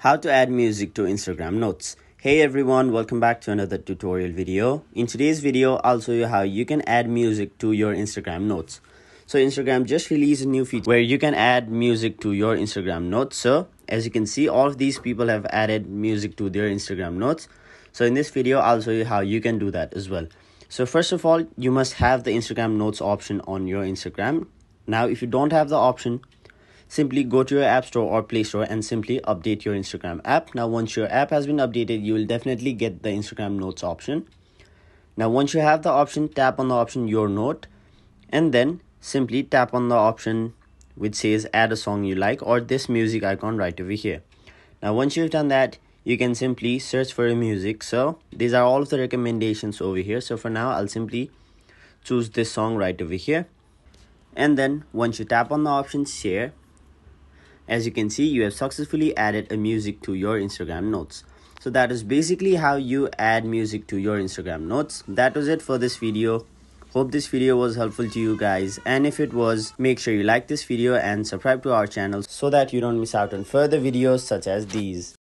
How to add music to Instagram Notes. Hey everyone, welcome back to another tutorial video. In today's video, I'll show you how you can add music to your Instagram Notes. So Instagram just released a new feature where you can add music to your Instagram Notes. So as you can see, all of these people have added music to their Instagram Notes. So in this video, I'll show you how you can do that as well. So first of all, you must have the Instagram Notes option on your Instagram. Now, if you don't have the option, simply go to your app store or play store and simply update your Instagram app. Now, once your app has been updated, you will definitely get the Instagram Notes option. Now, once you have the option, tap on the option Your Note and then simply tap on the option which says add a song you like or this music icon right over here. Now, once you've done that, you can simply search for a music. So these are all of the recommendations over here. So for now, I'll simply choose this song right over here. And then once you tap on the option share, as you can see, you have successfully added a music to your Instagram Notes. So that is basically how you add music to your Instagram Notes. That was it for this video. Hope this video was helpful to you guys. And if it was, make sure you like this video and subscribe to our channel so that you don't miss out on further videos such as these.